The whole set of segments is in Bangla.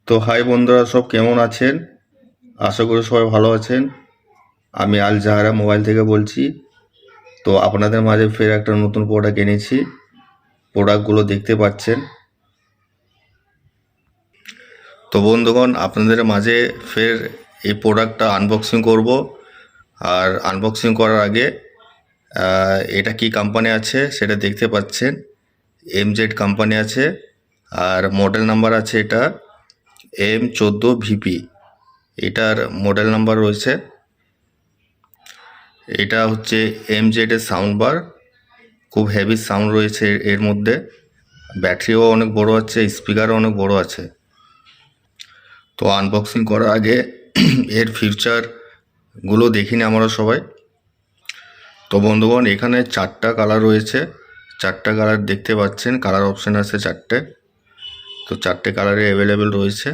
তো হাই বন্ধুরা, সব কেমন আছেন? আশা করি সবাই ভালো আছেন। আমি আল জাহারা মোবাইল থেকে বলছি। তো আপনাদের মাঝে ফের একটা নতুন প্রোডাক্ট এনেছি। প্রোডাক্টগুলো দেখতে পাচ্ছেন। তো বন্ধুগণ, আপনাদের মাঝে ফের এই প্রোডাক্টটা আনবক্সিং করব। আর আনবক্সিং করার আগে এটা কি কোম্পানি আছে সেটা দেখতে পাচ্ছেন। MZ কোম্পানি আছে, আর মডেল নাম্বার আছে এটা M14VP। এটার মডেল নাম্বার রয়েছে। এটা হচ্ছে MZ এর সাউন্ড বার। খুব হেভি সাউন্ড রয়েছে এর মধ্যে। ব্যাটারিও অনেক বড় আছে, স্পিকারও অনেক বড় আছে। তো আনবক্সিং করার আগে এর ফিচারগুলো দেখিনি আমরা সবাই। তো বন্ধুগণ, এখানে 4টা কালার রয়েছে। 4টা কালার দেখতে পাচ্ছেন, কালার অপশান আছে 4টে। তো 4টে কালারে অ্যাভেলেবেল রয়েছে।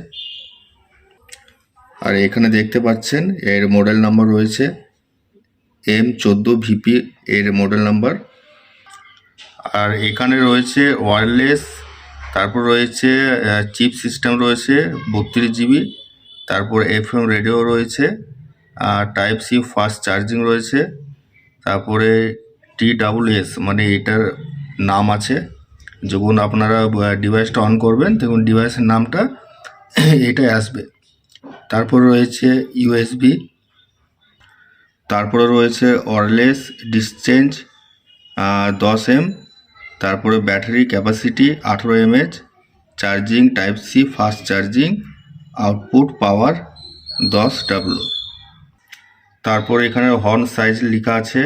আর এখানে দেখতে পাচ্ছেন এর মডেল নাম্বার রয়েছে M14VP এর মডেল নাম্বার। আর এখানে রয়েছে ওয়্যারলেস, তারপর রয়েছে চিপ সিস্টেম রয়েছে 32 GB, তারপর FM রেডিও রয়েছে, টাইপ সি ফাস্ট চার্জিং রয়েছে, তারপরে TWS মানে এটার নাম আছে। যখন আপনারা ডিভাইসটা অন করবেন তখন ডিভাইসের নামটা এটাই আসবে। তারপর রয়েছে USB, তারপরে রয়েছে ওয়্যারলেস ডিসচেঞ্জ 10M, তারপরে battery capacity 18 mAh, charging type C fast charging, output power 10W। তারপর এখানে হর্ন সাইজ লেখা আছে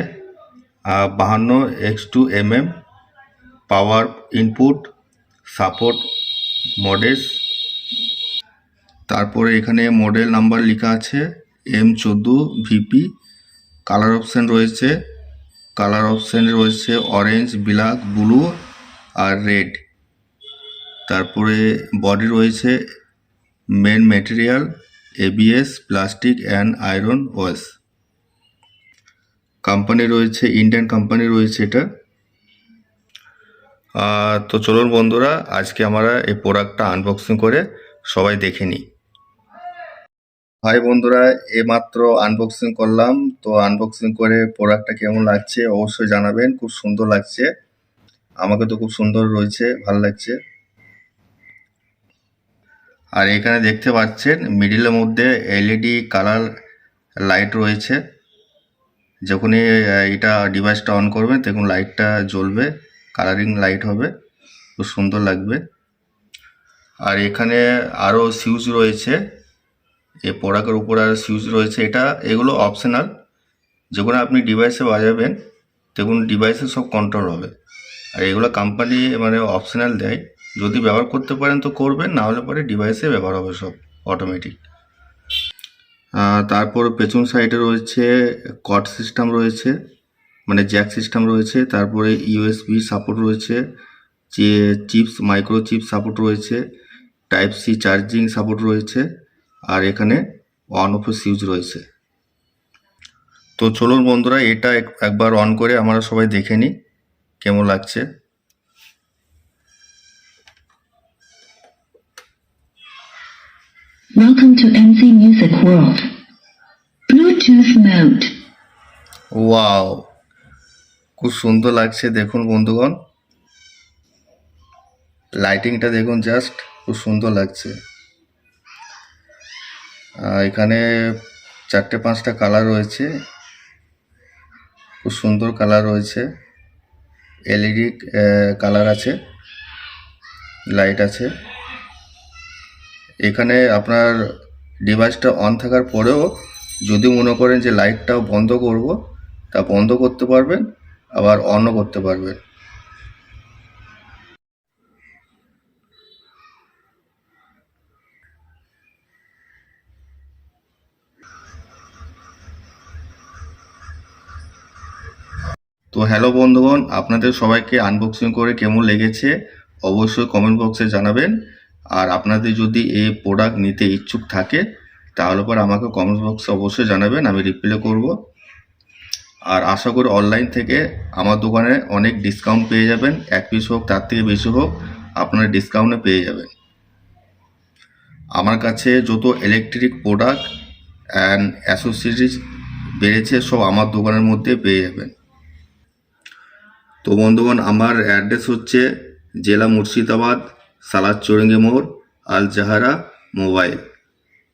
52x2 mm, power input support modes. তারপরে এখানে মডেল নাম্বার লেখা আছে M14VP। কালার অপশান রয়েছে, অরেঞ্জ, ব্ল্যাক, ব্লু আর রেড। তারপরে বডি রয়েছে main material ABS plastic and iron wash. Company রয়েছে ইন্ডিয়ান কোম্পানি রয়েছে এটা। তো চলুন বন্ধুরা, আজকে আমরা এই প্রোডাক্টটা আনবক্সিং করে সবাই দেখে নিই। হাই বন্ধুরা, এইমাত্র আনবক্সিং করলাম। তো আনবক্সিং করে প্রোডাক্টটা কেমন লাগছে অবশ্যই জানাবেন। খুব সুন্দর লাগছে, আমাকে তো খুব সুন্দর রয়েছে, ভালো লাগছে। আর এখানে দেখতে পাচ্ছেন মিডিলের মধ্যে LED কালার লাইট রয়েছে। যখনই এটা ডিভাইসটা অন করবে তখন লাইটটা জ্বলবে, কালারিং লাইট হবে, খুব সুন্দর লাগবে। আর এখানে আরও সুইচ রয়েছে, এই প্রোডাক্টের উপর আর সুইচ রয়েছে। এগুলো অপশনাল। যখন আপনি ডিভাইসে বাজাবেন তখন ডিভাইসে সব কন্ট্রোল হবে। আর এগুলো কোম্পানি মানে অপশনাল দেয়, যদি ব্যবহার করতে পারেন তো করবেন, না হলে পরে ডিভাইসে ব্যবহার হবে সব অটোমেটিক। তারপর পেছন সাইডে রয়েছে কর্ড সিস্টেম রয়েছে, মানে জ্যাক সিস্টেম রয়েছে। তারপরে USB সাপোর্ট রয়েছে, যে চিপস মাইক্রো চিপ সাপোর্ট রয়েছে, টাইপ সি চার্জিং সাপোর্ট রয়েছে, আর এখানে অন অফ সুইচ রয়েছে। তো চলুন বন্ধুরা, এটা একবার অন করে আমরা সবাই দেখে নিই কেমন লাগছে। Welcome to MC Music World. Bluetooth mode. Wow, খুব সুন্দর লাগছে। দেখুন বন্ধুগণ, লাইটিংটা দেখুন, জাস্ট খুব সুন্দর লাগছে। এখানে 4-5টা কালার রয়েছে, খুব সুন্দর কালার রয়েছে। LED কালার আছে, লাইট আছে। এখানে আপনার ডিভাইসটা অন থাকার পরেও যদি মনে করেন যে লাইটটাও বন্ধ করব, তা বন্ধ করতে পারবেন, আবার অনও করতে পারবেন। তো হ্যালো বন্ধুগণ, আপনাদের সবাইকে আনবক্সিং করে কেমন লেগেছে অবশ্যই কমেন্ট বক্সে জানাবেন। আর আপনাদের যদি এই প্রোডাক্ট নিতে ইচ্ছুক থাকে তাহলে পর আমাকে কমেন্ট বক্সে অবশ্যই জানাবেন, আমি রিপ্লাই করব। আর আশা করি অনলাইন থেকে আমার দোকানে অনেক ডিসকাউন্ট পেয়ে যাবেন, 1 পিস হোক তার থেকে বেশি হোক আপনারা ডিসকাউন্টে পেয়ে যাবেন। আমার কাছে যত ইলেকট্রিক প্রোডাক্ট অ্যান্ড অ্যাসোসিয়েটিস বেড়েছে সব আমার দোকানের মধ্যে পেয়ে যাবেন। তো বন্ধুগণ, আমার অ্যাড্রেস হচ্ছে জেলা মুর্শিদাবাদ, সালাদ চৌরঙ্গি মোড়, আল জাহারা মোবাইল।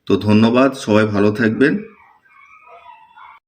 তো ধন্যবাদ, সবাই ভালো থাকবেন।